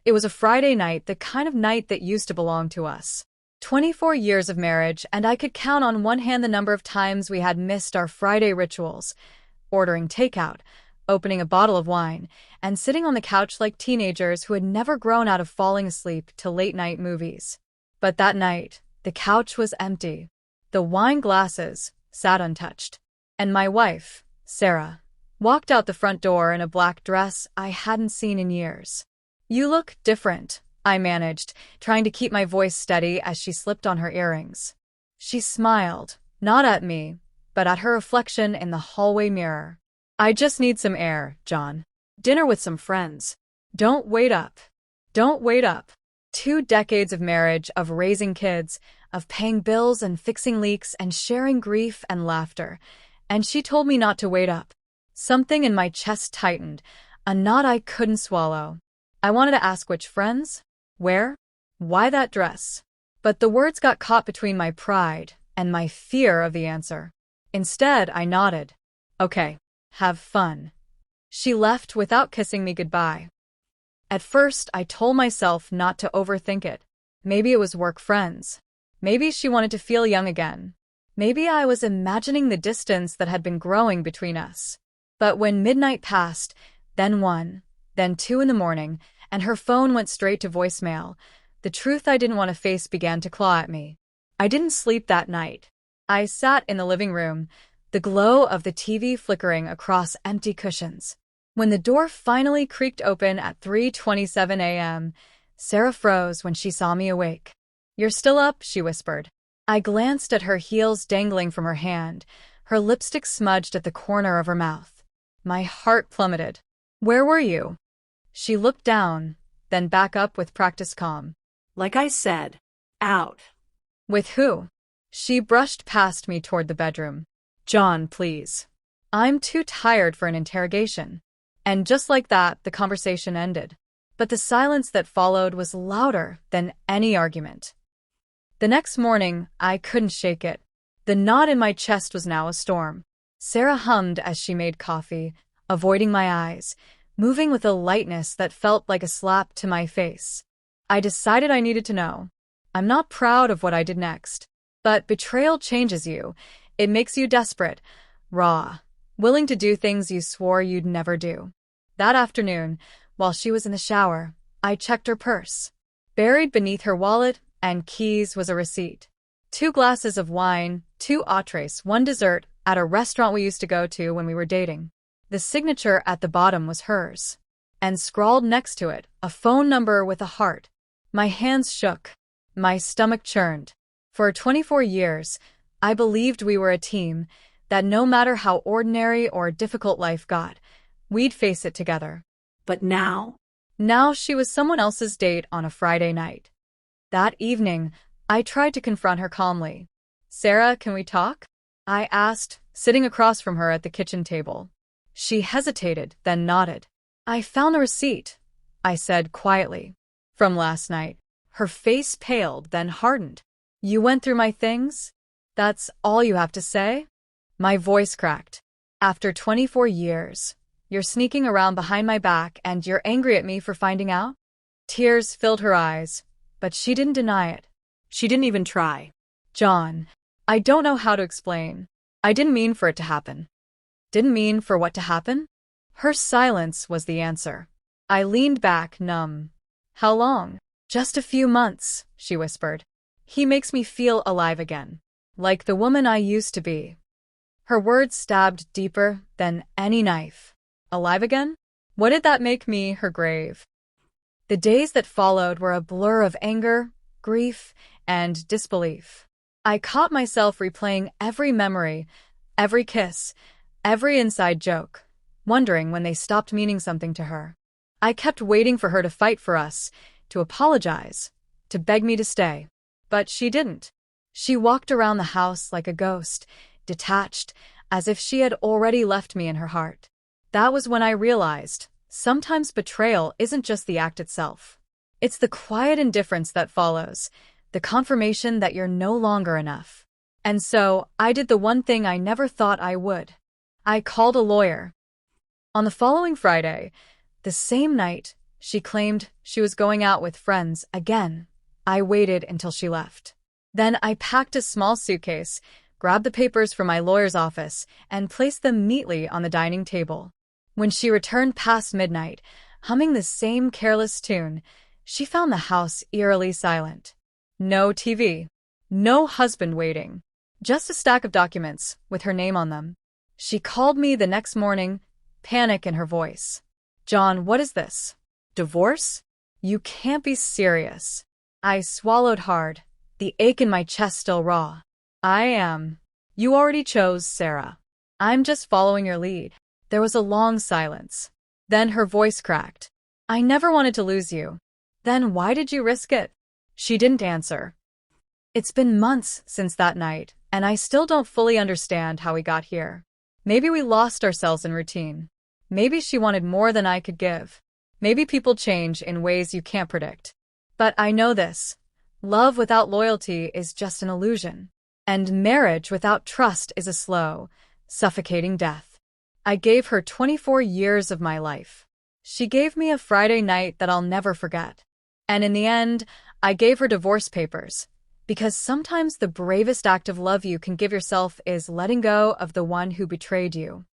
It was a Friday night, the kind of night that used to belong to us. 24 years of marriage, and I could count on one hand the number of times we had missed our Friday rituals, ordering takeout, opening a bottle of wine, and sitting on the couch like teenagers who had never grown out of falling asleep to late-night movies. But that night, the couch was empty. The wine glasses sat untouched. And my wife, Sarah, walked out the front door in a black dress I hadn't seen in years. "You look different," I managed, trying to keep my voice steady as she slipped on her earrings. She smiled, not at me, but at her reflection in the hallway mirror. "I just need some air, John. Dinner with some friends. Don't wait up. Don't wait up." 2 decades of marriage, of raising kids, of paying bills and fixing leaks and sharing grief and laughter. And she told me not to wait up. Something in my chest tightened, a knot I couldn't swallow. I wanted to ask which friends, where, why that dress. But the words got caught between my pride and my fear of the answer. Instead, I nodded. "Okay, have fun." She left without kissing me goodbye. At first, I told myself not to overthink it. Maybe it was work friends. Maybe she wanted to feel young again. Maybe I was imagining the distance that had been growing between us. But when midnight passed, then 1, then 2 in the morning, and her phone went straight to voicemail, the truth I didn't want to face began to claw at me. I didn't sleep that night. I sat in the living room, the glow of the TV flickering across empty cushions. When the door finally creaked open at 3:27 a.m., Sarah froze when she saw me awake. "You're still up?" she whispered. I glanced at her heels dangling from her hand, her lipstick smudged at the corner of her mouth. My heart plummeted. "Where were you?" She looked down, then back up with practiced calm. "Like I said, out." "With who?" She brushed past me toward the bedroom. "John, please. I'm too tired for an interrogation." And just like that, the conversation ended. But the silence that followed was louder than any argument. The next morning, I couldn't shake it. The knot in my chest was now a storm. Sarah hummed as she made coffee, avoiding my eyes, moving with a lightness that felt like a slap to my face. I decided I needed to know. I'm not proud of what I did next. But betrayal changes you. It makes you desperate, raw, willing to do things you swore you'd never do. That afternoon, while she was in the shower, I checked her purse. Buried beneath her wallet and keys was a receipt. 2 glasses of wine, 2 entrees, 1 dessert at a restaurant we used to go to when we were dating. The signature at the bottom was hers. And scrawled next to it, a phone number with a heart. My hands shook. My stomach churned. For 24 years, I believed we were a team, that no matter how ordinary or difficult life got, we'd face it together. But now? Now she was someone else's date on a Friday night. That evening, I tried to confront her calmly. "Sarah, can we talk?" I asked, sitting across from her at the kitchen table. She hesitated, then nodded. "I found a receipt," I said quietly. "From last night." Her face paled, then hardened. "You went through my things? That's all you have to say?" My voice cracked. "After 24 years, you're sneaking around behind my back and you're angry at me for finding out?" Tears filled her eyes, but she didn't deny it. She didn't even try. "John, I don't know how to explain. I didn't mean for it to happen." "Didn't mean for what to happen?" Her silence was the answer. I leaned back, numb. "How long?" "Just a few months," she whispered. "He makes me feel alive again. Like the woman I used to be." Her words stabbed deeper than any knife. Alive again? What did that make me, her grave? The days that followed were a blur of anger, grief, and disbelief. I caught myself replaying every memory, every kiss, every inside joke, wondering when they stopped meaning something to her. I kept waiting for her to fight for us, to apologize, to beg me to stay. But she didn't. She walked around the house like a ghost, detached, as if she had already left me in her heart. That was when I realized, sometimes betrayal isn't just the act itself. It's the quiet indifference that follows, the confirmation that you're no longer enough. And so, I did the one thing I never thought I would. I called a lawyer. On the following Friday, the same night, She claimed she was going out with friends again. I waited until she left. Then I packed a small suitcase, grabbed the papers from my lawyer's office, and placed them neatly on the dining table. When she returned past midnight, humming the same careless tune, she found the house eerily silent. No TV. No husband waiting. Just a stack of documents with her name on them. She called me the next morning, panic in her voice. "John, what is this? Divorce? You can't be serious." I swallowed hard, the ache in my chest still raw. "I am. You already chose Sarah. I'm just following your lead." There was a long silence. Then her voice cracked. "I never wanted to lose you. Then why did you risk it?" She didn't answer. It's been months since that night, and I still don't fully understand how we got here. Maybe we lost ourselves in routine. Maybe she wanted more than I could give. Maybe people change in ways you can't predict. But I know this. Love without loyalty is just an illusion. And marriage without trust is a slow, suffocating death. I gave her 24 years of my life. She gave me a Friday night that I'll never forget. And in the end, I gave her divorce papers. Because sometimes the bravest act of love you can give yourself is letting go of the one who betrayed you.